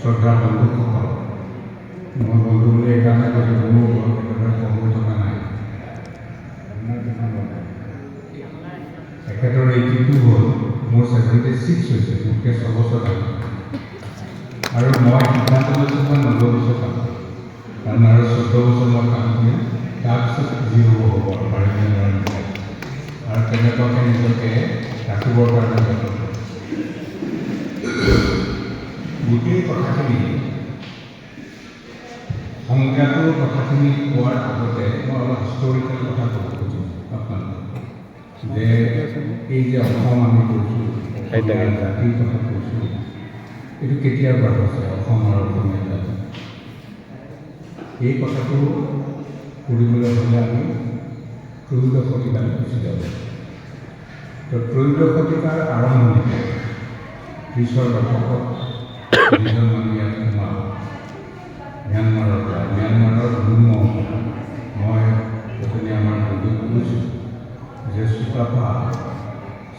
শ্ৰদ্ধা বন্ধুসকল, মই বন্ধু বুলি এইকাৰণে কৈছোঁ, মোৰ ঘৰত একেবাৰে কম হৈ থকা নাই। এখেতৰ 82 হ'ল, মোৰ 76 হৈছে, মোতকৈ 6 বছৰ ডাঙৰ। আৰু মই সিদ্ধান্ত লৈছোঁ মই 90 বছৰ পাম, কাৰণ আৰু 14 বছৰ মই কাম কৰিম, তাৰপিছত যি হ'ব হ'ব পাৰিব নোৱাৰিম। আৰু তেনেকুৱাকৈ নিজকে ৰাখিবৰ কাৰণে যত্ন কৰোঁ। গোটেই কথাখিনি সংজ্ঞাটোৰ কথাখিনি কোৱাৰ আগতে মই অলপ হিষ্টৰিকেল কথা ক'ব খুজিছোঁ আপোনালোকক, যে এই যে অসম আমি কৈছোঁ, জাতিৰ কথা কৈছোঁ, এইটো কেতিয়াৰ পৰা হৈছে অসম আৰু অসমীয়া জাতি? এই কথাটো কৰিবলৈ হ'লে আমি ত্ৰয়োদশ শতিকালৈ গুচি যাব। তো ত্ৰয়োদশ শতিকাৰ আৰম্ভণিতে 30ৰ দশকত যিজন মানুহ ইয়াত সোমাল ম্যানমাৰৰ পৰা, ম্যানমাৰৰ মই গতিকে আমাৰ বন্ধুক কৈছোঁ যে চুকাফা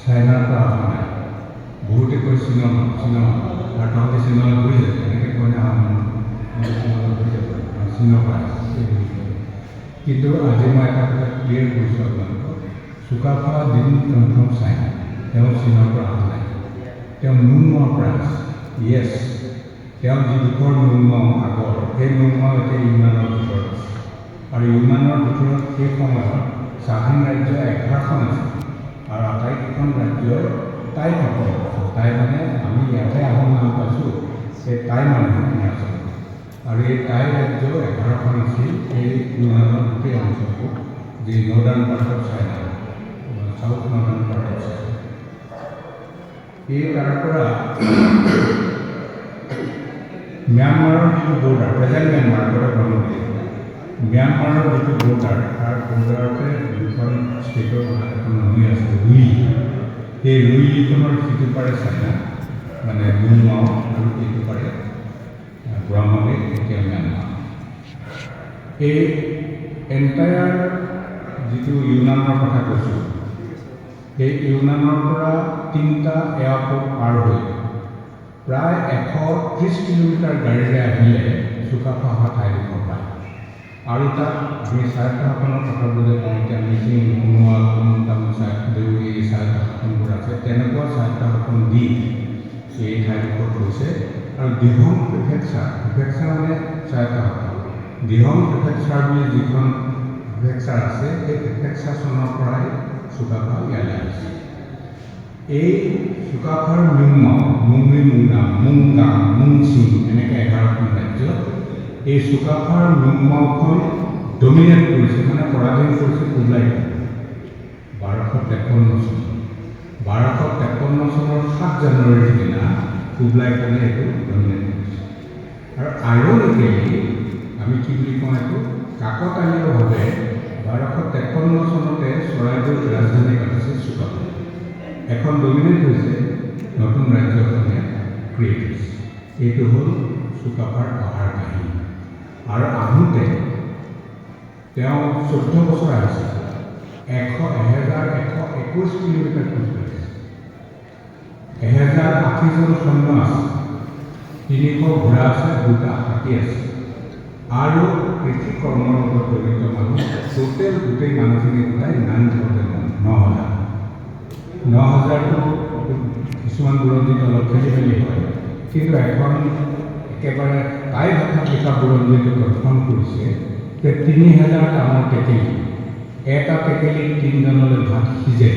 চাইনাৰ পৰা অহা নাই, বহুতে কৈ চীনৰ আৰু তহঁতে চীনলৈ ঘূৰি যাব, এনেকৈ কয় না চীনলৈ ঘূৰি যাব, চীনৰ পৰা কিন্তু আজি মই এটা কথা ক্লিয়াৰ কৰিছোঁ আপোনালোকক, Sukaphaa didn't come from China, তেওঁ চীনৰ পৰা অহা নাই, তেওঁ ম্যানমাৰৰ পৰা আহিছে। য়েছ, তেওঁ যিডোখৰ ম্যানমাৰ আগৰ, সেই ম্যানমাৰ এতিয়া ইউনানৰ ভিতৰত আছে, আৰু ইউনানৰ ভিতৰত সেই সময়ত স্বাধীন ৰাজ্য 11খন আছে, আৰু আটাইকেইখন ৰাজ্যৰ টাই নকৰে। টাই মানে আমি ইয়াতে আহোম নাম পাইছোঁ, সেই টাই মানুহখিনি আছে, আৰু এই টাই ৰাজ্য 11খন আছিল এই ইউনানৰ গোটেই অঞ্চলটো, যি northern part of China, south northern part of China. এই তাৰ পৰা ম্যানমাৰৰ যিটো বৰ্ডাৰ, প্ৰেজেণ্ট ম্যানমাৰ আগতে বন্ধ ম্যানমাৰৰ যিটো বৰ্ডাৰ, তাৰ বৰ্ডাৰতে দুখন ষ্টেটৰ এখন নদী আছে, ৰুই। সেই ৰুইখনৰ সিটো পাৰে চাইনা, মানে ম্যানমাৰ, আৰু এইটো পাৰে ব্ৰহ্মদেশ, এতিয়া ম্যানমাৰ। এই এণ্টায়াৰ যিটো ইউনানৰ কথা কৈছোঁ, সেই ইউনানৰ পৰা 3টা এয়াৰপৰ্ট পাৰ হৈ প্ৰায় 130 কিলোমিটাৰ গাড়ীৰে আহিলে চুকাফা অহা ঠাইডোখৰ পায়। আৰু তাত আমি স্বায়ত্তশাসনৰ কথাবোৰ যে কওঁ, এতিয়া মিচিং, সোণোৱা, দেউৰী স্বায়ত্তশাসনবোৰ আছে, তেনেকুৱা স্বায়ত্তশাসন দি এই ঠাইডোখৰত হৈছে। আৰু দিহং প্ৰিফেকচাৰ মানে স্বায়ত্তশাসন, দিহং প্ৰিফেকচাৰ বুলি যিখন প্ৰিফেকচাৰ আছে, সেই প্ৰিফেকচাৰ চনৰ পৰাই চুকাফা ইয়ালৈ আহিছে। এই চুকাফাৰ মুংৰি, মুংগাং, মুংচিং, এনেকৈ 11খন ৰাজ্য, এই চুকাফাৰ ম্যানমাৰখন ডমিনেট কৰিছে, মানে পৰাধীন কৰিছে কুবলাই খানে 1253 চনত। 1253 চনৰ 7 জানুৱাৰীৰ দিনা কুবলাই খানে এইটো ডমিনেট কৰিছে। আৰু আইৰনিকেলি আমি কি বুলি কওঁ, এইটো কাকতালীয়ভাৱে 1253 চনতে চৰাইদেউৰ ৰাজধানী পাতিছে চুকাফা, এখন ডমিনেট হৈছে, নতুন ৰাজ্য এখনে ক্ৰিয়েট হৈছে। এইটো হ'ল চুকাফাৰ অহাৰ কাহিনী। আৰু আহোঁতে তেওঁ 14 বছৰ আহিছে, 1121 কিলোমিটাৰ খোজ কাঢ়িছে, 1080জন সৈন্য আছে, 300 ঘোঁৰা আছে, 2টা হাতী আছে, আৰু কৃষি কৰ্মৰ লগত জড়িত মানুহ টোটেল গোটেই মানুহখিনি গোটাই 9,000টো কিছুমান বুৰঞ্জীত অলপ খেলি মেলি হয়, কিন্তু এখন একেবাৰে টাই ভাষাত লিখা বুৰঞ্জীটো গঠন কৰিছে যে 3000 ডাঙৰ টেকেলি, এটা টেকেলিত 3জনলৈ ভাত সিজে,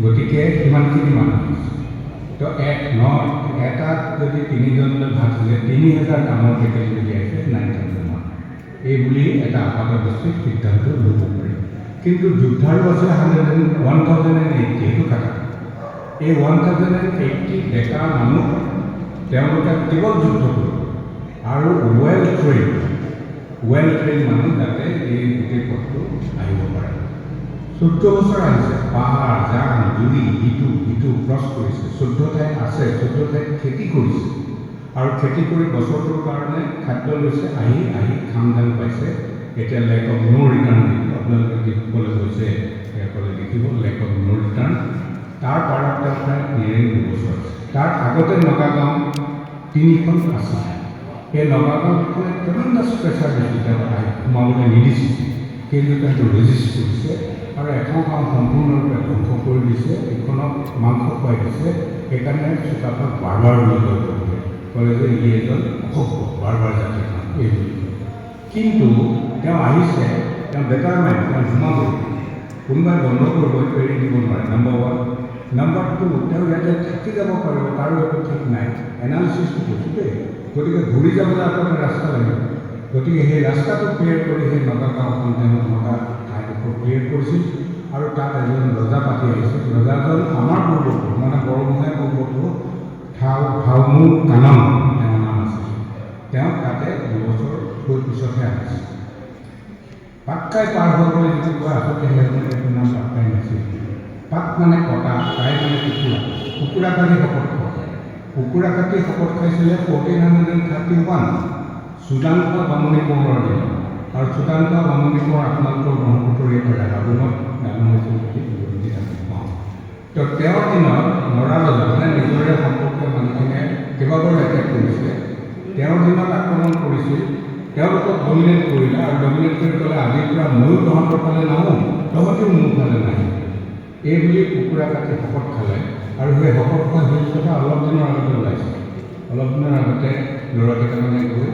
গতিকে সিমানখিনি মানুহ আছে। তো এটাত যদি 3জনলৈ ভাত সিজে, 3000 ডাঙৰ টেকেলি উলিয়াইছে 9,000 মানুহ, এই বুলি এটা আপাতদৃষ্টিত সিদ্ধান্ত ল'ব পাৰি। কিন্তু যুদ্ধাৰো আছে 1080, সেইটো কথা। এই 1080 ডেকা মানুহ তেওঁলোকে কেৱল যুদ্ধ কৰিব, আৰু ৱেল ট্ৰেইন মানুহ যাতে এই গোটেই পথটো আহিব পাৰে। 14 বছৰ আহিছে, পাহাৰ, জান, জুৰি, ইটো ক্ৰছ কৰিছে, 14 ঠাইত আছে, 14 ঠাইত খেতি কৰিছে, আৰু খেতি কৰি বছৰটোৰ কাৰণে খাদ্য লৈছে, আহি খামদান পাইছে। এতিয়া লেক অফ ন' ৰিটাৰ্ণ দেখিব, আপোনালোকে যিসকলে গৈছে সেইসকলে দেখিব লেক অফ ন' ৰিটাৰ্ণ। তাৰ পাৰত তেওঁ প্ৰায় 92 বছৰ আছে। তাৰ আগতে নগাগাঁও 3খন আছিল, সেই নগাঁওখনে ট্ৰেমেণ্ডাছ প্ৰেছাৰ দিছিল তেওঁ সোমাবলৈ নিদিছিল, কিন্তু তেওঁটো ৰেজিষ্ট কৰিছে আৰু এখন গাঁও সম্পূৰ্ণৰূপে ধ্বংস কৰি দিছে, এইখনক মাংস খুৱাই দিছে। সেইকাৰণে চুকাফাক বাৰবাৰ বুলি ক'লে যে ই এজন অসভ্য বাৰবাৰ জাতিখন এই বুলি। কিন্তু তেওঁ আহিছে, তেওঁ বেটাৰ মাইণ্ড, তেওঁ সোমাব, কোনোবাই বন্ধ কৰিব এৰি দিব নোৱাৰে, নম্বৰ 1। নম্বৰ 2, তেওঁ ইয়াতে থাকি যাব পাৰিব, তাৰো একো ঠিক নাই, এনালিচিছটো কৈছোঁ দেই। গতিকে ঘূৰি যাবলৈ আপোনাৰ ৰাস্তা লাগিব, গতিকে সেই ৰাস্তাটো ক্লিয়াৰ কৰি সেই নগা গাঁওখন তেওঁ নগা ঠাইডোখৰ ক্লিয়াৰ কৰিছিল আৰু তাত এজন ৰজা পাতি আহিছিল। ৰজাজন আমাৰ পূৰ্বপুৰুষ, মানে বৰগোহাঁই পূৰ্বপুৰুষ ভাওমুৰ কানন তেওঁৰ নাম আছিল। তেওঁ তাতে 2 বছৰ থৈ পিছতহে আহিছিল। পাটকাই পাৰ হৈ গ'লে যিটো কোৱা আচলতে সেইজনৰ নাম পাটকাই নাছিল। পাট মানে কটা, কাই মানে কুকুৰা, কুকুৰা কাটি শপত খায়। কুকুৰা কাটি শপত খাইছিলে 1431 চুডান্ত বামুণী কোঁৱৰৰ দিনত। আৰু চুডান্ত বামুণী কোঁৱৰ আপোনালোকৰ ব্ৰহ্মপুত্ৰৰ ইয়াতে হাবুঙত ডাঙৰ হৈছিল বুলি আমি পাওঁ। তো তেওঁৰ দিনত নৰা ৰজা মানে নিজৰে সম্পৰ্কীয় মানুহখিনিয়ে কেইবাবাৰো এটেক কৰিছিলে। তেওঁৰ দিনত আক্ৰমণ কৰিছিল, তেওঁলোকক ডমিনেট কৰিলে আৰু ডমিনেট কৰি ক'লে আজিৰ পৰা ময়ো তহঁতৰ ফালে নাহোঁ, তহঁতেও মোৰ ফালে নাহিব, এই বুলি কুকুৰা কাটি শপত খালে। আৰু সেই শপত খোৱা সেই কথা অলপ দিনৰ আগতে ওলাইছে। অলপ দিনৰ আগতে ল'ৰাকেইটামানে গৈ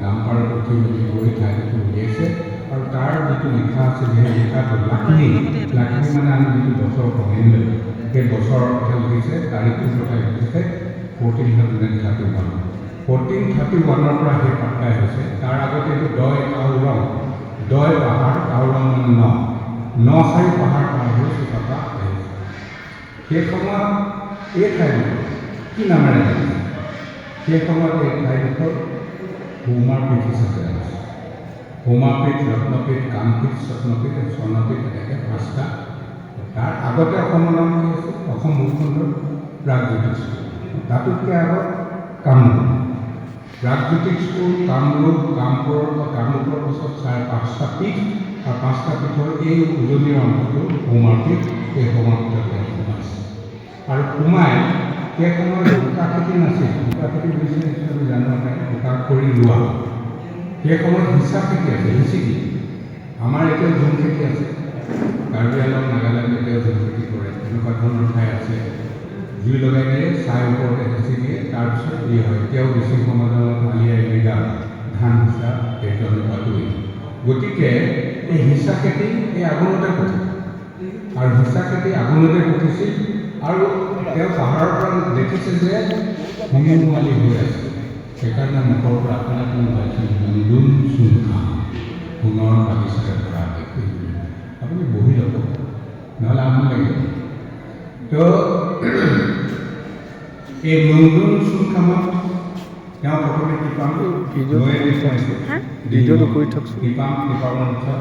নামপাৰত উঠি মেলি গৈ ঠাইডোখৰ উলিয়াইছে আৰু তাৰ যিটো লিখা আছে সেই লিখাটো লাখনি মানে আমি যিটো বছৰ কমিলে সেই বছৰৰ কথা লিখিছে, তাৰিখটোৰ কথা লিখিছে 1431। 1431 পৰা সেই পাটকাই হৈছে। তাৰ আগতে এইটো দয় কাউৰং, দয় পাহাৰ, কাউৰং মানে নশাৰী পাহাৰ পাৰ হৈ চুকাফা আহিছে। সেই সময়ত এই ঠাইডোখৰ কি নামেৰে জানিছে? সেই সময়ত এই ঠাইডোখৰ ভৌমাৰপীঠ হিচাপে আছে। ভৌমাপীঠ, ৰত্নপীঠ, কামপীঠ, স্বপ্নপীঠ, স্বৰ্ণপীঠ, এনেকৈ 5টা। তাৰ আগতে অসমৰ নাম কি আছিল? অসম ভূখণ্ড প্ৰাগজ্যোতিষ স্কুল, তাতোতকৈ আগত কামৰূপ। প্ৰাগজ্যোতিষ স্কুল, কামৰূপ, কামৰূপৰ পিছত 5টা পীঠ আৰু 5টা পীঠৰ এই উজনিৰ অংশটো ভৌমাৰপীঠ। এই ভৌমাপীঠত সোমাইছে আৰু সোমাই সেই সময়ত বোকা খেতি নাছিল। বোকা খেতি বুলিছে আমি জানো নাই, বোকা কৰি ৰোৱা। সেই সময়ত হিচাপ খেতি আছে, হিচিকি। আমাৰ এতিয়া ঝুম খেতি আছে, কাৰ্বি আংলং, নাগালেণ্ড এতিয়াও ঝুম খেতি কৰে, এনেকুৱা ধৰণৰ ঠাই আছে। জুই লগাই দিয়ে, চাই ওপৰতে হেঁচি দিয়ে, তাৰপিছত কি হয়, এতিয়াও বেছি সমাজত আলিয়াই মৃগা ধান হিচা সেইটো আমি পাতোৱেই। গতিকে এই হিচা খেতি এই আগুনতে পঠিল আৰু হিচা খেতি আগুনতে পঠিছিল। আৰু তেওঁ পাহাৰৰ পৰা দেখিছে যে সমুৱালি হৈ আছে, সেইকাৰণে মুখৰ পৰা আপোনাৰ ওলাইছিল নুদুন চুনখা সোণৰ বাগিচাৰে ভৰা দেখি। আপুনি বহি ল'ব, নহ'লে আমনি লাগিব। তো এই নুদুন চুনখামত তেওঁ প্ৰথমে কৃপাম ভিডিঅ'টো কৰি থকচোন। কৃপাম অঞ্চল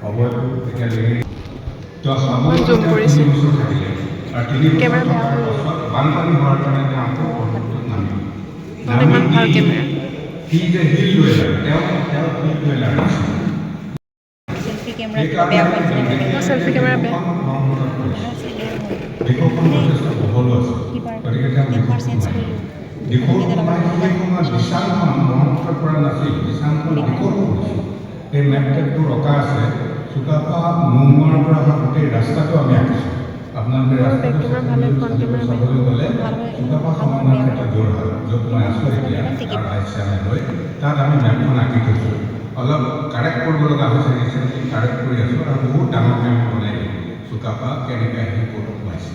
অৱয়টো তেতিয়া লেগে তো থাকিলে আৰু 3 বছৰ থকাৰ পাছত বানপানী হোৱাৰ কাৰণে তেওঁ আকৌ পৰ্বতত নামিল। সি যে হিল ডুৱেলাৰ, তেওঁ হিল ডুৱেলাৰ আছিল। দিশখন যথেষ্ট বহলো আছে, গতিকে তেওঁ দিশত সোমাই সেই সময়ত দিচাংখন ব্ৰহ্মপুত্ৰৰ পৰা নাছিল, দিচাংখন দিশত পৰিছিল। এই মেপ টেপবোৰ অঁকা আছে, চুকাফা নোহোৱাৰ পৰা অহা গোটেই ৰাস্তাটো আমি আঁকিছোঁ। আপোনালোকে ৰাস্তাটো চাবলৈ গ'লে চুকাফা সমন্বয় ক্ষেত্ৰ যোৰহাট, য'ত মই আছোঁ এতিয়া, তাৰ আইচামে লৈ তাত আমি মেপখন আঁকি থৈছোঁ। অলপ কাৰেক্ট কৰিব লগা হৈছে, ৰিচেণ্টলি কাৰেক্ট কৰি আছোঁ আৰু বহুত ডাঙৰ মেপ বনাই দিম চুকাফা কেনেকৈ আহি ক'ত সোমাইছে।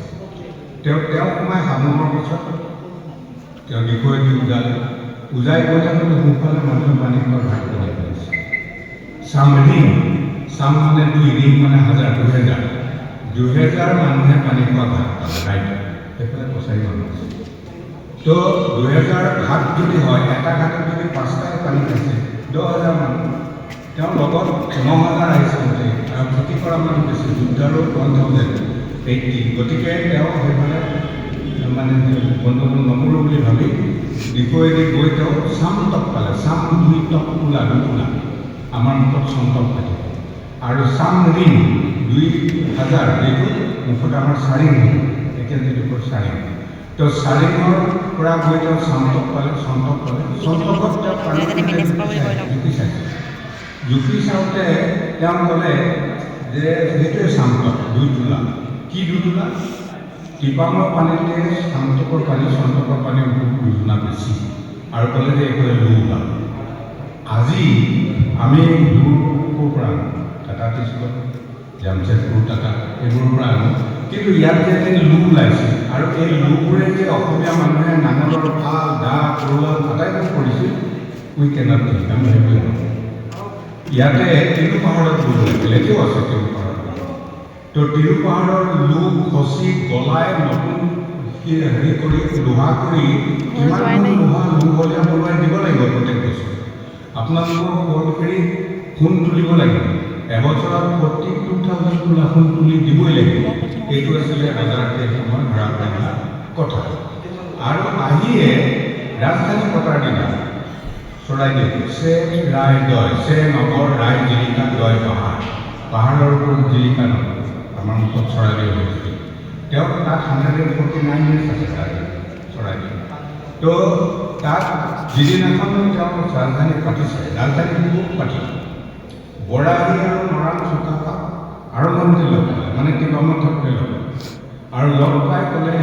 তেওঁ সোমাই সামোৰৰ পিছত তেওঁ দিশৈদি উজাই গৈ থাকোঁতে সোঁফালে মানুহে পানী খোৱাৰ ভাগ বনাই পেলাইছে। চামৰিং, চাম মানে 2, ৰিং মানে 1000, 2000 মানুহে পানী খোৱা ভাগ পালে ৰাইট। সেইফালে কছাৰী মানুহ আছে। তো 2000 ঘাট যদি হয়, এটা ঘাটত যদি 5টাই পানী খাইছে, 10,000 মানুহ। তেওঁৰ লগত 9,000 আহিছে গোটেই, আৰু খেতি কৰা মানুহ বেছি, যুদ্ধাৰো 1080। গতিকে তেওঁ সেইফালে মানে গণ্ডগোল নকৰোঁ বুলি ভাবি দিশৈদি গৈ তেওঁ চামটক পালে। চাম 2 টক তোলা, আমাৰ মুখত চন্তক থাকে। আৰু চাম ৰিং 2000, যিটো মুখত আমাৰ 4 ৰিং, এতিয়া যিডোখৰ 4 ৰিং। তো চাৰিঙৰ পৰা গৈ তেওঁ চান্তক পালে সন্তকত তেওঁ পানী জুখি চাওঁতে তেওঁ ক'লে যে সেইটোৱে চান্তক 2 তোলা কি 2 তোলা টিপামৰ পানীতে সন্তকৰ পানী বহুত 2 গুণা বেছি আৰু ক'লে যে এইফালে লু ওলাল আজি আমি লুৰ পৰা টাটা টিচুলত জামচেদপুৰ টাটা এইবোৰৰ পৰা আনো কিন্তু ইয়াত যে লু ওলাইছে আৰু এই লুবোৰে যে অসমীয়া মানুহে নাঙলৰ ফাল দা কৰলাল আটাইবোৰ কৰিছিল উই কেনট থিংক আমি সেইটোৱে ইয়াতে তিৰু পাহাৰত লু লাগিল এতিয়াও আছে তিৰু পাহাৰত তো তিৰু পাহাৰৰ লু খচি গলাই নতুন হেৰি কৰি লোহা কৰি কিমান লোহা লুহলীয়া বনোৱাই দিব লাগিব প্ৰত্যেক বছৰ আপোনালোকৰ বৰফেৰী সোণ তুলিব লাগিব এবছৰত 42,000 তোলা সোণ তুলি দিবই লাগিব এইটো আছিলে হাজাৰকে সময় ভাড়া কৰা কথা আৰু আহিয়ে ৰাজধানী পতাৰ দিনা চৰাইদেউ চে ৰায়দয় চে নগৰ ৰায় জিলিকা দয় পাহাৰৰ ওপৰত জিলিকা নগৰ আমাৰ মুখত চৰাইদেউ হৈছিল তেওঁ তাত 149 years আছে চৰাইদেউ তো তাত যিদিনাখন তেওঁ ৰাজধানী পাতিছে ৰাজধানী পাতিছে বৰাহী আৰু মৰাণ চুকাফা আৰু মন্ত্ৰী লগ পালে মানে টিপামত থাকোঁতে লগ আৰু লগ পাই ক'লে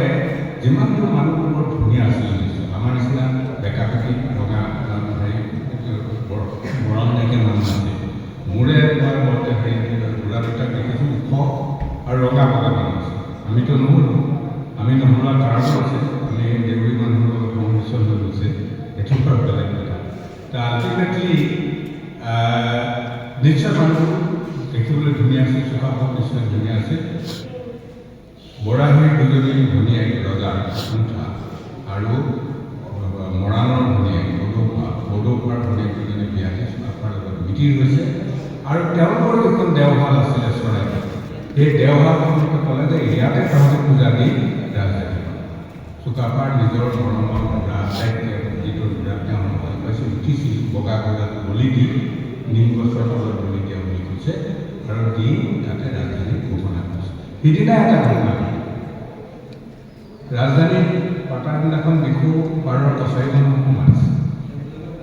যিমানবোৰ মানুহবোৰ ধুনীয়া আছিল আমাৰ নিচিনা বেকা বেকি ৰঙা হেৰি মৰম নাইকিয়া মানুহ আছিল মোৰে মই মতে হেৰি বুঢ়া দুটাক দেখিছোঁ ওখ আৰু ৰঙা বগা মানুহ আছে আমিতো নহ'লোঁ আমি নহ'লা কাৰণো আছে আমি দেউৰী মানুহৰ লগত সংমিশ্ৰণ হৈ গৈছে এইটো পৰা বেলেগ কথা ত' আল্টিমেটলি নিশ্চয় মানুহ দেখিবলৈ ধুনীয়া আছে চুকাফা নিশ্চয় ধুনীয়া আছে বৰাহীৰ দুজনী ভনীয়েক ৰজাৰ কুণ্ঠা আৰু মৰাণৰ ভনীয়েক বডৌফাৰ ভনীয়েক দুজনী বিয়া দি চুকাফাৰ লগত মিতিৰ হৈছে আৰু তেওঁলোকৰ যিখন দেওশাল আছিলে চৰাইদেউ সেই দেওশালখনকে ক'লে যে ইয়াতে তহঁতে পূজা দি ৰাজধানী চুকাফাৰ নিজৰ মৰমৰ বুঢ়া যিটো বুঢ়া তেওঁ ভাল পাইছিল উঠিছিল বগা বগাত বলি দি নিম গছৰ তলত বলি দিয়া বুলি কৈছে আৰু দি তাতে ৰাজধানী ঘোষণা কৰিছে সিদিনা এটা ঘটনা ৰাজধানী পতাৰ দিনাখন বিহু পাৰৰ কছাৰী মানুহ সোমাইছে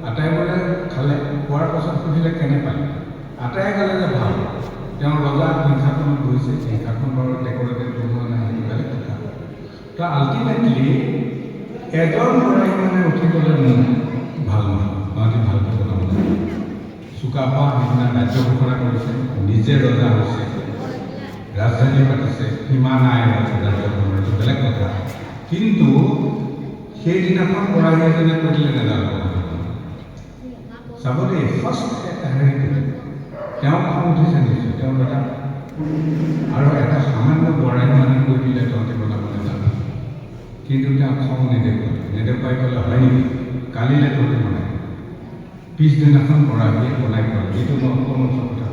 আটাইবোৰে খালে খোৱাৰ পাছত সুধিলে কেনে পালে আটাই ক'লে যে ভাল তেওঁ ৰজা হিংসাখনত গৈছে হিংসাখন বাৰু ডেকৰেটেড বনোৱা নাই সেইটো বেলেগ কথা তো আল্টিমেটলি এজন বৰাহী মানে উঠি গ'লে মোৰ ভাল নহয় গুৱাহাটী ভালকৈ বনাব লাগে চুকাফা সেইদিনা ৰাজ্য ঘোষণা কৰিছে নিজে ৰজা হৈছে ৰাজধানী পাতিছে সীমা নাই ৰাজ্যখনৰ বেলেগ কথা কিন্তু সেইদিনাখন বৰাহী এজনে কৰিলে নাজানো চাব দেই ফাৰ্ষ্ট হেৰি তেওঁ খং উঠিছে নিশ্চয় তেওঁ ৰজা আৰু এটা সামান্য বৰাহী মানুহে কৈ দিলে তহঁতে বনাব নাজানো কিন্তু তেওঁ খং নেদেখুৱাই ক'লে হয় নেকি কালিলৈ তহঁতে বনাই পিছদিনাখন বৰাহীয়ে বনাই খোৱালে এইটো মই অকণমান কথা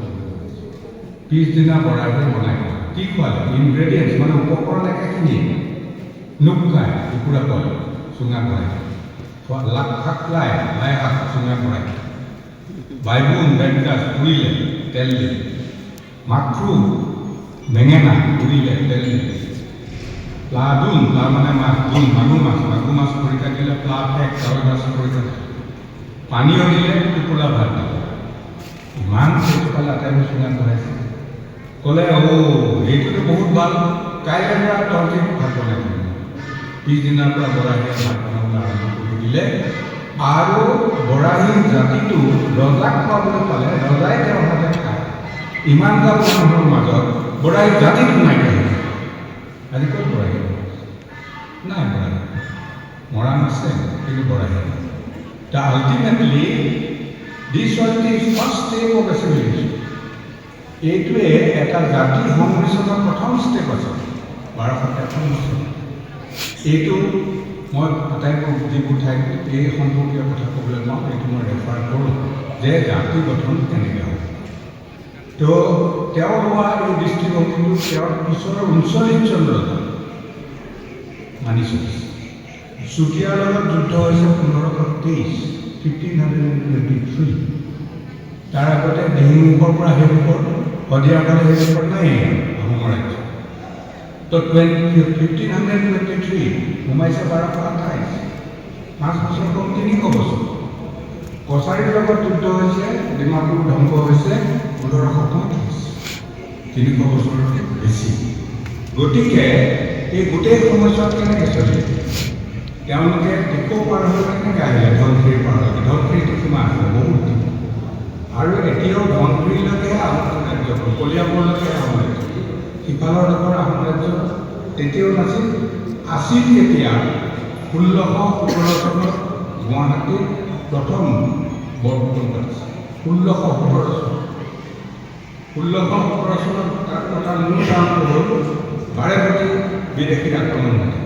পিছদিনা বৰাহীয়ে বনাই খোৱালে কি খোৱালে ইনগ্ৰেডিয়েণ্টছ মানে উপকৰণ একেখিনিয়ে নুকাই কুকুৰা পোৱালি চুঙা ভৰাই শাক লাই শাক চুঙা ভৰাই বাইগুণ বেতগাজ পুৰিলে তেল দিলে মাখৰু বেঙেনা পুৰিলে তেল দিলে প্লাদুন প্লা মানে মাছ দুন মাগুৰ মাছ খৰিকা দিলে প্লা ফেক চাউল মাছ খৰিকা পানীও দিলে টুকুৰা ভাত দিলে ইমান সেইটো পালে আটাইবোৰ চুঙাত ভৰাইছে ক'লে এইটোতো বহুত ভাল কাইলৈৰ পৰা তহঁতি ভাত বনাই দিম পিছদিনাৰ পৰা বৰাহীয়ে ভাত বনাবলৈ আৰম্ভ কৰি দিলে আৰু বৰাহীৰ জাতিটো ৰজাক খোৱাবলৈ পালে ৰজাই তেওঁৰ হাতে খায় ইমানগাল মানুহৰ মাজত বৰাহীৰ জাতিটো নাইকিয়া হৈছে আজি ক'ত বৰাহী নাই বৰাহী মৰাণ আছে কিন্তু বৰাহী তা ultimately this was the first step of a civilisation এইটোৱে এটা জাতিৰ সংমিশ্ৰণৰ প্ৰথম ষ্টেপ আছে 1253 বছৰ এইটো মই আটাইবোৰ যিবোৰ ঠাইত এই সম্পৰ্কীয় কথা ক'বলৈ পাওঁ এইটো মই ৰেফাৰ কৰোঁ যে জাতি গঠন কেনেকৈ হ'ব তো তেওঁ লোৱা এই দৃষ্টিভংগীটো তেওঁৰ পিছৰ 39 চন ৰজা মানি চলিছে চুতীয়াৰ লগত যুদ্ধ হৈছে 1523 তাৰ আগতে দেহিমুখৰ পৰা সেইমুখৰ শদিয়াৰ ফালে সেইমুখৰ নাই আহোম ৰাজ্য তো 1523 সোমাইছে 1228, 5 বছৰ কম 300 বছৰ। কছাৰীৰ লগত যুদ্ধ হৈছে, ডিমাপুৰ ধ্বংস হৈছে 1535, 300 বছৰতকৈ বেছি। গতিকে এই গোটেই সময়ছোৱাত কেনেকৈ চলিলে? তেওঁলোকে টিকো পাৰ হৈ কেনেকৈ আহিলে? ধনশিৰি পাৰ হৈ। ধনশিৰিটো সীমা আছে বহুত, আৰু এতিয়াও ধনশিৰিলৈকেহে আহোম ৰাজ্য, কলিয়াবৰলৈকে আহোম ৰাজ্য। সিফালৰ ডোখৰ আহোম ৰাজ্য তেতিয়াও নাছিল। আছিল কেতিয়া? 1617 চনত গুৱাহাটীত প্ৰথম বৰফুকন পাতিছে। 1617 চনত তাৰ মূল কাৰণটো হ'ল বাৰেপতি বিদেশীৰ আক্ৰমণ ঘটে।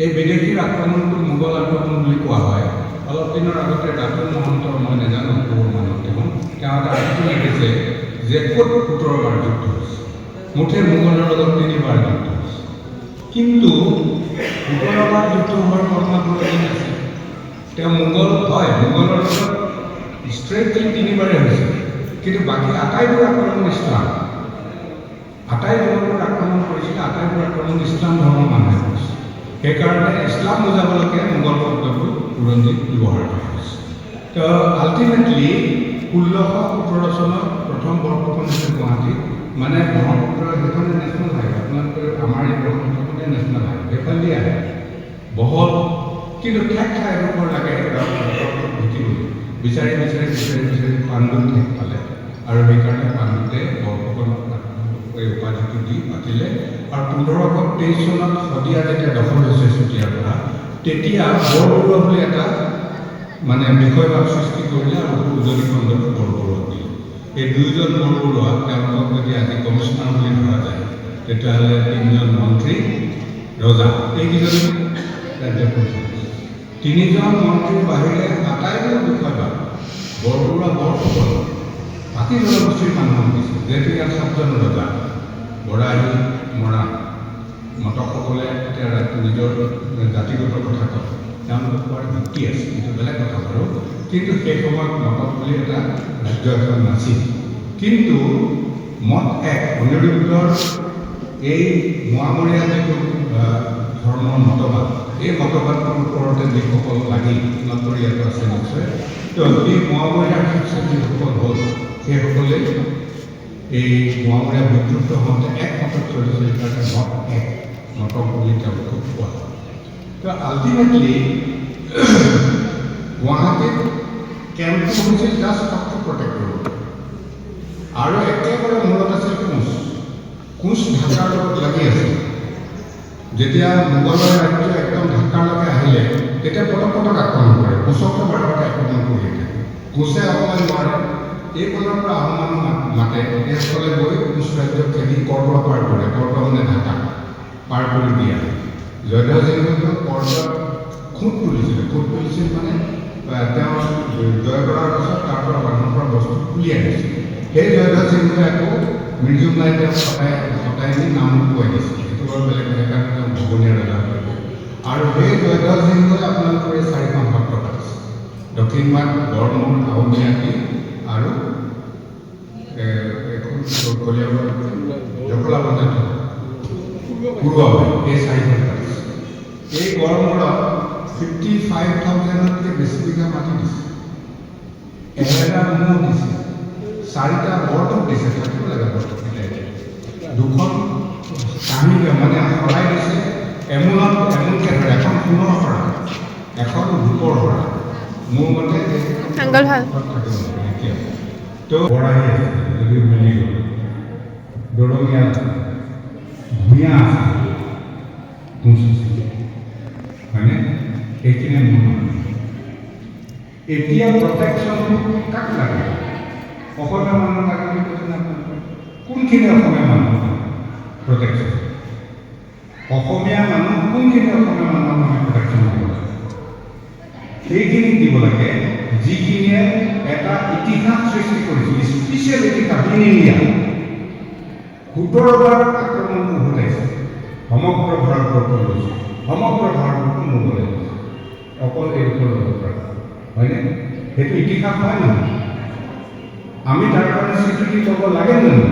এই বিদেশীৰ আক্ৰমণটো মোগল আক্ৰমণ বুলি কোৱা হয়। অলপ দিনৰ আগতে ৰাতুল মহন্তৰ, মই নাজানো ক'ৰ মানুহ তেওঁ এটা আৰ্টিকেল লিখিছে যে ক'ত 17 বাৰ যুদ্ধ হৈছে, মুঠে মোগলৰ লগত 3 বাৰ যুদ্ধ হৈছে। কিন্তু 17 বাৰ যুদ্ধ হোৱাৰ ঘটনা প্ৰয়োজন আছে। তেওঁ মোগল হয়, মোগলৰ লগত ষ্ট্ৰেইটলি 3 বাৰেই হৈছে, কিন্তু বাকী আটাইবোৰ আক্ৰমণ ইছলাম। আটাইবোৰ আক্ৰমণ কৰিছিলে, আটাইবোৰ আক্ৰমণ ইছলাম ধৰ্মৰ মানুহে কৰিছে। সেইকাৰণে ইছলাম বুজাবলৈকে মোগল শব্দটো বুৰঞ্জীত ব্যৱহাৰ কৰা হৈছে। তো আল্টিমেটলি 1617 চনত প্ৰথম বৰফুকন হৈছে গুৱাহাটীত। মানে ব্ৰহ্মপুত্ৰ সেইখনে নেশ্যনেল হাইৱে, আপোনালোকে আমাৰ এই ব্ৰহ্মপুত্ৰখনে নেশ্যনেল হাইৱে, সেইফালেদি আহে বহল, কিন্তু ঠেক ঠাই এডোখৰ লাগে ঢুকিবলৈ। বিচাৰি পাণ্ডুত ঠেক পালে, আৰু সেইকাৰণে পাণ্ডুতে বৰফুকনক এই উপাধিটো দি পাতিলে। আৰু 1523 চনত শদিয়া যেতিয়া দখল হৈছে চুতীয়াৰ পৰা, তেতিয়া বৰবৰুৱা বুলি এটা মানে বিষয়বাদ সৃষ্টি কৰিলে, আৰু উজনি খণ্ডত বৰবৰুৱা দিলে। এই দুয়োজন বৰবৰুৱা, তেওঁলোকক যদি আজি কমিশ্যনাৰ বুলি ধৰা যায়, তেতিয়াহ'লে 3জন মন্ত্ৰী, ৰজা, এইকেইজনে ৰাজ্য পৰিচালিত। 3জন মন্ত্ৰীৰ বাহিৰে আটাইবোৰ বিষয়বাদ বৰবৰুৱা, বৰফুকন, বাকী জনগোষ্ঠীৰ মানুহক দিছে। যিহেতু ইয়াত 7জন ৰজা, বৰাহী, মৰাণ, মটকসকলে এতিয়া নিজৰ জাতিগত কথা কয়, তেওঁলোকক কোৱাৰ ভিত্তি আছে, কিন্তু বেলেগ কথা বাৰু। কিন্তু সেই সময়ত মটক বুলি এটা ৰাজ্য এখন নাছিল। কিন্তু মত এক, অনিৰুদ্ধৰ এই মোৱামৰীয়া যিটো ধৰ্মৰ মতবাদ, এই মতবাদটোৰ ওপৰতে যিসকল লাগি নতুন ইয়াত আছে নিশ্চয়। তো এই মোৱামৰীয়াৰ ক্ষেত্ৰত যিসকল হ'ল, সেইসকলে এই মোৱামৰীয়া বিদ্ৰোহ হওঁতে এক মতত চলিছিল, কাৰণে মত এক, মতক বুলি তেওঁলোকক কোৱা হয়। তো আল্টিমেটলি গুৱাহাটীত কেম্পটো হৈছিল জাষ্ট ফটো প্ৰটেক্ট কৰিব, আৰু একেবাৰে মূলত আছিল কোচ ঢাকাৰ লগত লাগি আছিল। যেতিয়া মোগলৰ ৰাজ্য একদম ঢাকালৈকে আহিলে, তেতিয়া পটক আক্ৰমণ কৰে, কোচকে বাৰে আক্ৰমণ কৰি থাকে। কোচে অকণমান নোৱাৰে, এইফালৰ পৰা আহোম মানুহ মাতে, এইসকলে গৈ কোচ ৰাজ্যক খেদি কৰ্দোৱা পাৰ কৰে। কৰ্দোৱা মানে ঢাকা পাৰ কৰি দিয়া। জয়ধ্বজ সিংহই কৰ্দোৱাত খুঁত তুলিছিল মানে তেওঁ জয় কৰাৰ পাছত তাৰ পৰা মানুহৰ পৰা বস্তু উলিয়াই দিছিল। সেই জয়ধ্বজ সিংহই আকৌ মৃত্যুঞ্জয় তেওঁক সদায় নি নাম কোৱাই দিছিল। সেইটো বাৰু বেলেগ সেইকাৰণে তেওঁ ভগনীয়া ৰজা হৈ গ'ল। আৰু সেই জয়ধ্বজ সিংহই আপোনালোকৰ এই 4খন সত্ৰ পাতিছে: দক্ষিণবাট, গড়মূৰ, আউনীআটী আৰু এখন কলিয়াবৰ জখলাবন্ধা পূৰ্ববাৰী, এই 4খন পাতিছে। এই গড়মূৰত 55,000তকৈ বেছি বিঘা মাটি দিছে, 1000টা ম'হ দিছে, 4টা বৰটোক দিছে, থাকিব লাগে বৰটোক, 2খন কাঁহী মানে শৰাই দিছে। এমোনকে ধৰে, এখন সোণৰ শৰাই, এখন ৰূপৰ শৰাই। মোৰ মতে থাকিব লাগে। তো বৰাহী আছে, যদি মিলি গ'ল, দৰঙীয়া আছে, ভূঞা আছে, হয়নে? এইখিনি মোৰ মানুহ। এতিয়া প্ৰটেকশ্যনটো কাক লাগে? অসমীয়া মানুহ লাগে বুলি কৈছে না আপোনালোকে? কোনখিনি অসমীয়া মানুহ প্ৰটেকশ্যন? অসমীয়া মানুহ কোনখিনি অসমীয়া মানুহক আমি প্ৰটেকশ্যন দিব লাগে? সেইখিনি দিব লাগে যিখিনিয়ে এটা ইতিহাস সৃষ্টি কৰিছিল, স্পেচিয়েল ইতিহাস। 17 বাৰ আক্ৰমণ ঘটাইছে, সমগ্ৰ ভাৰতবৰ্ষৰ লৈছে, সমগ্ৰ ভাৰতবৰ্ষ মোগলে লৈছে, অকল এইডোখৰ পৰা, হয়নে? সেইটো ইতিহাস হয় নহয়? আমি তাৰ কাৰণে স্বীকৃতি ল'ব লাগে নহয়?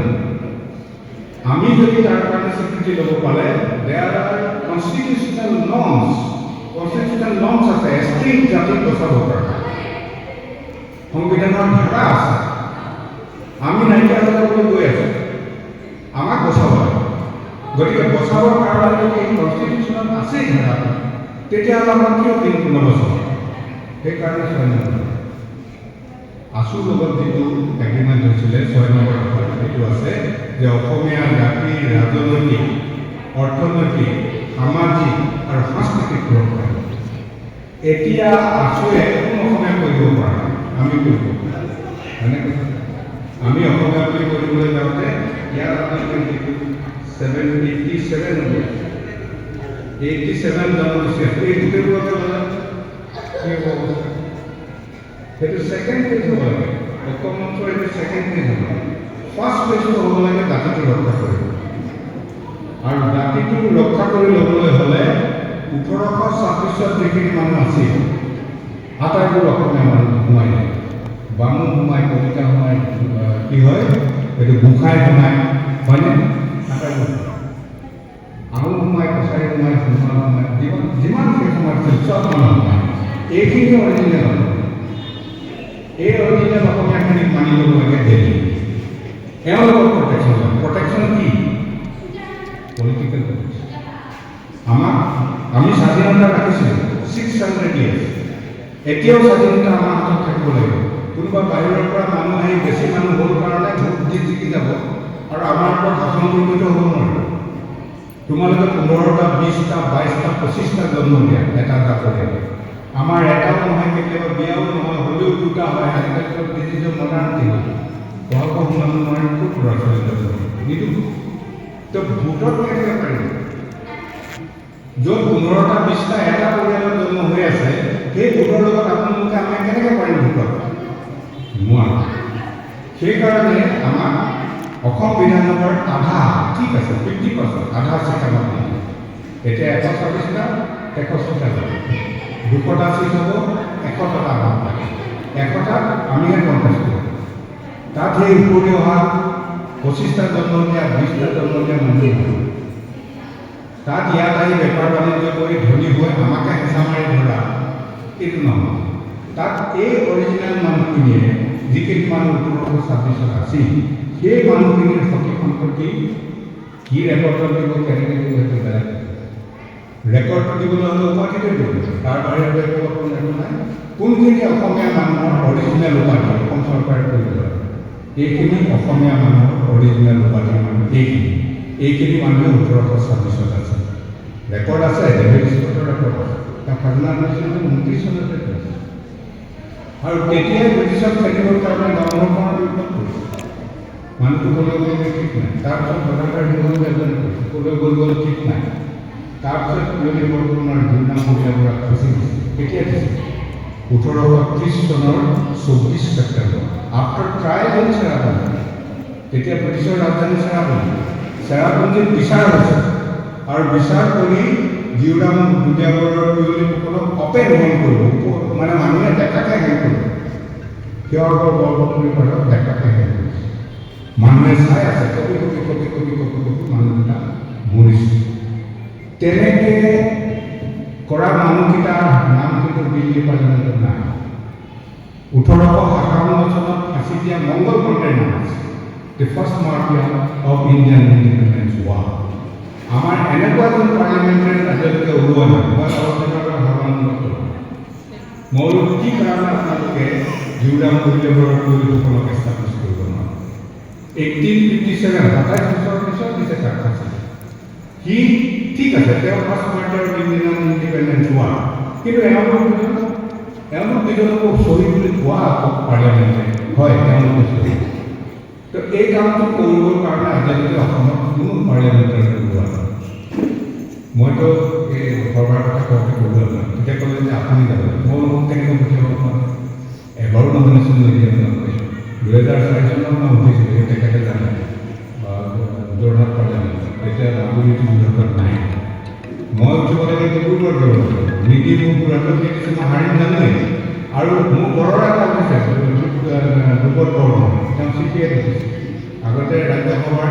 আমি যদি তাৰ কাৰণে স্বীকৃতি ল'ব পাৰে, দেয়াৰ আৰ কনষ্টিটিউচনেল নৰ্মছ আছে এছটিক জাতিক বচাবৰ কাৰণে। সংবিধানৰ ধাৰা আছে, আমি নাইকিয়া হ'বলৈ গৈ আছোঁ, আমাক বচাব লাগে। গতিকে বচাবৰ কাৰণে যদি এই কনষ্টিটিউচনত আছেই ধাৰাটো, তেতিয়াহ'লে আমাক কিয় কিন্তু নবচাব? সেইকাৰণে 6 নম্বৰ আছুৰ লগত যিটো এগ্ৰিমেণ্ট হৈছিলে 6 নম্বৰ সেইটো আছে যে অসমীয়া জাতিৰ ৰাজনৈতিক, অৰ্থনৈতিক, সামাজিক আৰু সাংস্কৃতিক সুৰক্ষা। এতিয়া আছুৱে কোনো অসমীয়া কৰিব পৰা নাই, আমি কৰিব পৰা হয়নে? আমি অসমীয়া বুলি কৰিবলৈ যাওঁতে ইয়াৰ আপোনালোকে 87 জনগোষ্ঠী আছে, এই গোটেইবোৰকে মানে কি হ'ব? সেইটো ছেকেণ্ড পেজ হ'ব লাগে, ঐক্যমঞ্চৰ এইটো ছেকেণ্ড পেজ হ'ব লাগে। ফাৰ্ষ্ট পেজটো হ'ব লাগে জাতিটো ৰক্ষা কৰিব। আৰু জাতিটো ৰক্ষা কৰি ল'বলৈ হ'লে 1826 যিখিনি মানুহ আছিল, আটাইবোৰ অসমীয়া মানুহ সোমাই যায়। বামুণ সোমাই, কলিতা সোমাই, কি হয় এইটো গোসাঁই সোমাই, হয়নে? আটাইবোৰ আহোম সোমাই, কছাৰী সোমাই, সোণোৱাল সোমাই, যিমান সেই সময় আছিল চব মানুহ সোমাই। এইখিনি অৰিজিনেল হয়। এই অৰিজিনেল অসমীয়াখিনিক মানি ল'ব লাগে ডেইলি। এওঁলোকক প্ৰটেকশ্যন লাগে। প্ৰটেকশ্যন কি? Political protection. আমি স্বাধীনতা ৰাখিছিলোঁ 600 years। এতিয়াও স্বাধীনতা আমাৰ হাতত থাকিব লাগিব। কোনোবা বাহিৰৰ পৰা মানুহ আহি বেছি মানুহ হ'ল কাৰণে ভোট দি জিকি যাব আৰু আমাৰ ওপৰত শাসন কৰিবতো হ'ব নোৱাৰে। তোমালোকে 15টা, 20টা, 22টা, 25টা জন্ম দিয়া এটা পৰিয়ালে। আমাৰ এটাও নহয়, কেতিয়াবা বিয়াও নহয়, হ'লেও 2টা হয়। আজিকালি ডিজিটেল মডাৰ্ণ দিন, পঢ়াব শুনাব নোৱাৰি, খুব ল'ৰা ছোৱালী নিদিওঁ। তো ভোটত কেনেকৈ পাৰিব? য'ত 15টা, 20টা এটা পৰিয়ালৰ জন্ম হৈ আছে, সেই ভোটৰ লগত আপোনালোকে আমি কেনেকৈ পাৰিম ভোটত? নোৱাৰোঁ। সেইকাৰণে আমাক অসম বিধানসভাৰ আধা, ঠিক আছে 50%, আধা চিট আমাক দিয়ে। এতিয়া 126টা, 63টা যাব। 200টা চিট হ'ব, 100টা আমাক লাগে। 100টাত আমিহে কণ্টেষ্ট কৰোঁ। তাত সেই উপৰি অহা 25টা জন্ম দিয়া, 20টা জন্ম দিয়া মানুহ, তাত ইয়াত আহি বেপাৰ বাণিজ্য কৰি ধনী হৈ আমাকে হেঁচা মাৰি ধৰা, এইটো নহয়। তাত এই অৰিজিনেল মানুহখিনিয়ে যিখিনি মানুহ 1826 আছিল, সেই মানুহখিনিৰ সঠিক সম্পত্তি কি ৰেকৰ্ডত দিব, কেনেকৈ দিব, সেইটো বেলেগ। ৰেকৰ্ডটো দিবলৈ হ'লে উপাধিটো দিব, তাৰ বাহিৰে একো নাই। কোনখিনি অসমীয়া মানুহৰ অৰিজিনেল উপাধি অসম চৰকাৰে কৰিব লাগে, এইখিনি অসমীয়া মানুহৰ অৰিজিনেল উপাধি মানুহ এইখিনি মানুহে 1826 আছে। ৰেকৰ্ড আছে, ডেভিড স্কটৰ ৰেকৰ্ড আছে। তাৰ খাজনা কৰিছিল 29 চনতে কৰিছিল। আৰু তেতিয়াই ব্ৰিটিছক খেলিবৰ কাৰণে গাঁওখনৰ বিপদ কৰিছিল। মানুহটো ক'লৈ গ'ল ঠিক নাই। তাৰপিছত গদাধৰ সিংহই এজন ক'লৈ গ'ল ঠিক নাই। তাৰপিছত পুৰণি বৰ্তমানৰ দুৰ্নাম মহিলাবোৰক ফচি দিছিল। কেতিয়া দিছিল? 1830 চনৰ 24 September, after trial in Cherrapunji. তেতিয়া ব্ৰিটিছৰ ৰাজধানী চেৰাপুঞ্জী। চেৰাপুঞ্জীত বিচাৰ হৈছে আৰু বিচাৰ কৰি জিউৰাম দুলীয়া বৰুৱাৰ পিয়লিসকলক অপেন হেং কৰিব, মানে মানুহে ডেকাকে হেং কৰিব। সিহঁতৰ বৰপতুৰি পাৰত ডেকাকে হেং কৰিছে। মানুহে চাই আছে, কবি মানুহকেইটা মৰিছে। তেনেকৈ কৰা মানুহকেইটাৰ নাম কিন্তু দিল্লী পাৰ্লামেণ্টত নাই। 1857 চনত ফাঁচি দিয়া মংগল পাণ্ডেৰ নাম আছে, the first martyr of Indian independence war. আমাৰ এনেকুৱা এজন পাৰ্লিয়ামেণ্টেৰী আজিলৈকে ওলোৱা নাই। মই আলোচনাৰ পৰা ভাবানন্দ কৰোঁ। মই কি কাৰণে আপোনালোকে জিউৰাম দুলীয়া বৰুৱাৰ পিয়লিসকলক এষ্টাব্লিছ কৰিব নোৱাৰে? 1857, 27 বছৰৰ পিছত দিছে তাক ফাঁচি। সি ঠিক আছে, তেওঁ first martyr of Indian independence war, কিন্তু এওঁলোক দুজনকো শ্বহীদ বুলি কোৱা পাৰ্লিয়ামেণ্টে হয়, তেওঁলোকে শ্বহীদ। তো এই কামটো কৰিবৰ কাৰণে আজিলৈকে অসমত কোনো পাৰ্লিয়ামেণ্টাৰী ওলোৱা নাই। মইতো এই সভাৰ কথা কওঁতে ক'লোৱে নাই। তেতিয়া ক'লে যে আপুনি যাব, মই কেনেকৈ পঠিয়াব পাৰোঁ? এবাৰো নমিনেশ্যন নিদিয়ে আপোনালোকে। 2004 চনত মই উঠিছিলোঁ, তেখেতে জানে যোৰহাট পাৰ্লিয়ামেণ্ট, তেতিয়া ৰাজনীতি বিভাগত নাই। মই উঠিব লাগে ডিব্ৰুগড় যাব লাগিব, নিদি মোক যোৰহাটত দি দিছে, মই হাৰিম জানোৱেই। আৰু মোৰ ঘৰৰ এটা উঠিছে দুপত বৰ্মন, তেওঁ চিঠিয়ে দিছে আগতে ৰাজ্যসভাৰ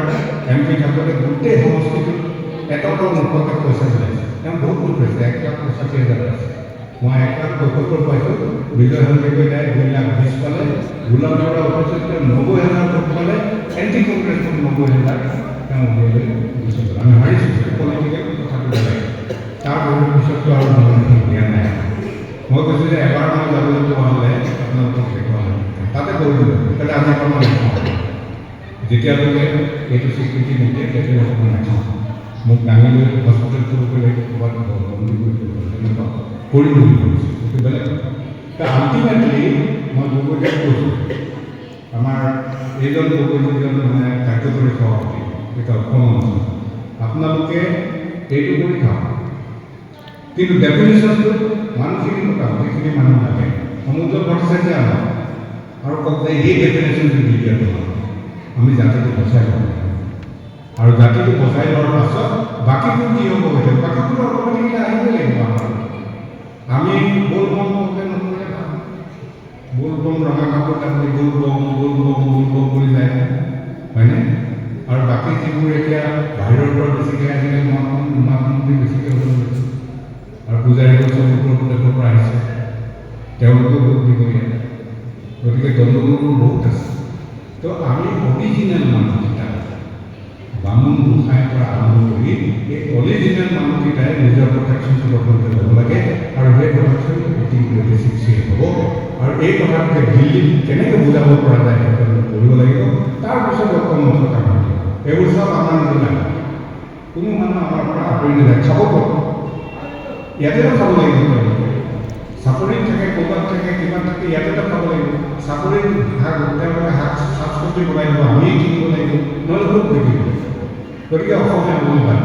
MP থাকোঁতে গোটেই সমষ্টিটোত এটকাও নোপোৱাকৈ পইচা চলাইছে। তেওঁ বহুত দুখ পাইছে, 1,85,000 আছে। মই 1,75,000 পাইছোঁ। বিজয় সন্দিকৈ তাই 2,20,000 পালে। গোলাম বৰা অফিচত তেওঁ 90,000 ভোট পালে। এণ্টি কংগ্ৰেছত 90,000 তেওঁ উলিয়াই গুচি গ'ল। আমি হাৰিছোঁ, পলিটিকেল কথাটো বেলেগ। তাৰ বহুত পিছততো আৰু মানুহখিনি দিয়া নাই। মই কৈছোঁ যে এবাৰ মই যাবলৈ পোৱা হ'লে আপোনালোকক দেখুওৱা হয়, তাতে কৰি দিলোঁ। তাতে আজি পৰা মই নাখাওঁ, যেতিয়ালৈকে এইটো স্বীকৃতি নিদিয়ে তেতিয়ালৈকে মই নাখাওঁ। মোক দাঙি লৈ হস্পিটেল শুরু করে ক'ৰবাত বন্দী কৰি দিব তেনেকুৱা কৰিব বুলি ভাবিছোঁ, সেইটো বেলেগ কথা। আল্টিমেটলি মই গগৈক কৈছোঁ, আমাৰ এইজন গগৈ যিজন মানে কাৰ্যকৰী সভাপতি এটা অসম অঞ্চল, আপোনালোকে এইটো কৰি খাওক, কিন্তু ডেফিনেশ্যনটো মানুহখিনি পকাওক, যিখিনি মানুহ থাকে সমুদ্ৰ ভট্টাচাৰ্য আনক আৰু কওক যে এই ডেফিনেশ্যনটো দি দিয়াটো আমি জাতিটো বচাই ল'ব আৰু জাতিটো বচাই লোৱাৰ পাছত বাকীবোৰ কি হ'ব হৈছে, বাকীবোৰ অট'মেটিকলি আহিবই লাগিব। আমি বলবম নকৰিলে ভাল, বলবম ৰঙা কাপোৰ কাটি বলবম কৰি যায়, হয়নে? আৰু বাকী যিবোৰ এতিয়া বাহিৰৰ পৰা বেছিকৈ আহিলে মঠ মন্দিৰ বেছিকৈ হ'ব লৈছে আৰু পূজাৰীবোৰ চব উত্তৰ প্ৰদেশৰ পৰা আহিছে, তেওঁলোকেও ভোট দিব ইয়াত। গতিকে গণ্ডগোলবোৰ বহুত আছে। তো আমি অৰিজিনেল মানুহকেইটা বামুণ গোসাঁইৰ পৰা আৰম্ভ কৰি এই অৰিজিনেল মানুহকেইটাই নিজৰ প্ৰটেকশ্যনটো দখল কৰি ল'ব লাগে আৰু সেই প্ৰটেকশ্যনটো অতি বেছিক হ'ব আৰু এই কথাটোকে দিল্লীত কেনেকৈ বুজাব পৰা যায় সেইটো কৰিব লাগিব। তাৰপিছত অকণ অঞ্চল কাম কৰিব, এইবোৰ চব আমাৰ নিজৰ লাগে। কোনো মানুহ আমাৰ পৰা আঁতৰি নাযায়, খাব ক'ত? ইয়াতেতো খাব লাগিব। তেওঁলোকে চাকৰিত থাকে, ক'ৰবাত থাকে, কিমান থাকে, ইয়াতেতো খাব লাগিব। চাকৰিত তেওঁলোকে শাক চব্জি বনাই দিব, আমিয়ে কিনিব লাগিব, নহ'লে বহুত বিক্ৰী কৰিব। গতিকে অসমীয়া বহুত ভাল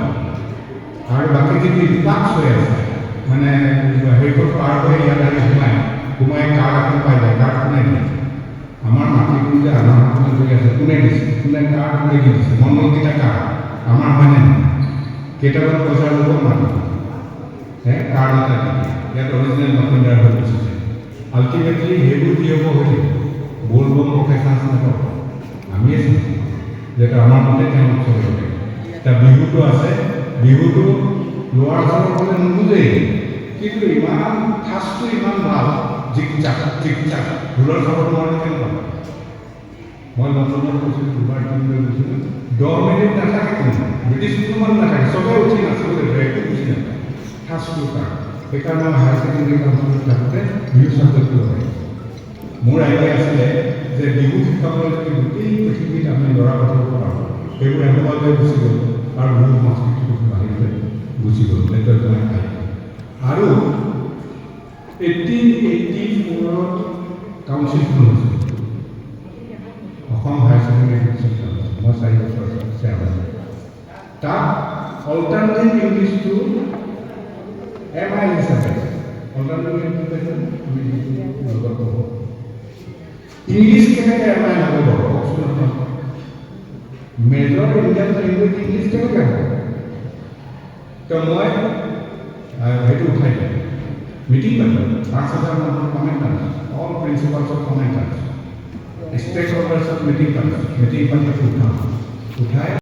আৰু বাকী যিটো ৰিলাক্স হৈ আছে, মানে সেইবোৰ পাৰ হৈ ইয়াত আহি সোমাই কাৰ্ড এখন পাই যায়, কাৰ্ড কোনে দিয়ে? আমাৰ মাটিবোৰ যে আধাৰ মাটি কৰি আছে, কোনে দিছে? কোনে কাৰ্ড কোনে দি দিছে? মণ্ডলকেইটা কাৰ্ড আমাৰ হয়নে নহয়? কেইটামান পইচা ল'ব মানুহ কাৰ্ড এটা দি ইয়াত অৰিজিনেল বাসিন্দাৰ হৈ গুচিছে। আল্টিমেটলি সেইবোৰ কি হ'ব হৈ থাকিব, বলবম প্ৰফেচাৰ নাপাব, আমিয়ে চাম যিহেতু আমাৰ মতে তেওঁলোক চলিব লাগিব। এতিয়া বিহুটো আছে, বিহুটো লোৱাৰ আছামৰ ফালে নুবুজেই, কিন্তু ইমান ঠাচটো ইমান ভাল, জিকজাক ঢোলৰ চাপত নোৱাৰে কেনেকুৱা। মই লণ্ডনত গৈছিলোঁ, দুবাৰ তিনিবাৰ গৈছিলোঁ, 10 মিনিট নাথাকে, কোনো ব্ৰিটিছ কোনো নাথাকে, চবেই উঠি নাচিবলৈ ধৰে, একো বুজি নাপায় ঠাচটোৰ কাৰণে। সেইকাৰণে মই হায়াৰ ছেকেণ্ডেৰী কাউন্সিলত থাকোঁতে বিহু চাবজেক্ট কৰিব পাৰিম। মোৰ আইডিয়া আছিলে যে বিহু শিকাবলৈ যদি গোটেই পৃথিৱীত আমি ল'ৰা পঠাব পাৰোঁ, সেইবোৰ এনেকুৱাকৈ গুচি গ'ল আৰু বিহু সংস্কৃতিটো বাহিৰলৈ গুচি গ'ল। আৰু 1884 কাউন্সিলখন হৈছিল, অসম হায়াৰ ছেকেণ্ডেৰী কাউন্সিল, মই 4 বছৰ চেয়াৰমেন। তাত অল্টাৰনেটিভ ইংলিছটো MI হিচাপে অল্টাৰনেটিভ আমি লগত পঢ়োঁ। ইংলিছ কেনেকৈ MI হ'ব বাৰু কওকচোন আপোনালোক? মেজৰ ইণ্ডিয়ান লেংগুৱেজ ইংলিছ কেনেকৈ হ'ব? তো মই সেইটো উঠাই দিওঁ, মিটিং পাতিলোঁ, 5,000 মানুহৰ কমেণ্ট আনিছোঁ, অল প্ৰিন্সিপালছৰ কমেণ্ট আনিছোঁ, ষ্টেক হোল্ডাৰ্ছত মিটিং পাতিছোঁ, মিটিং পাতি উঠাই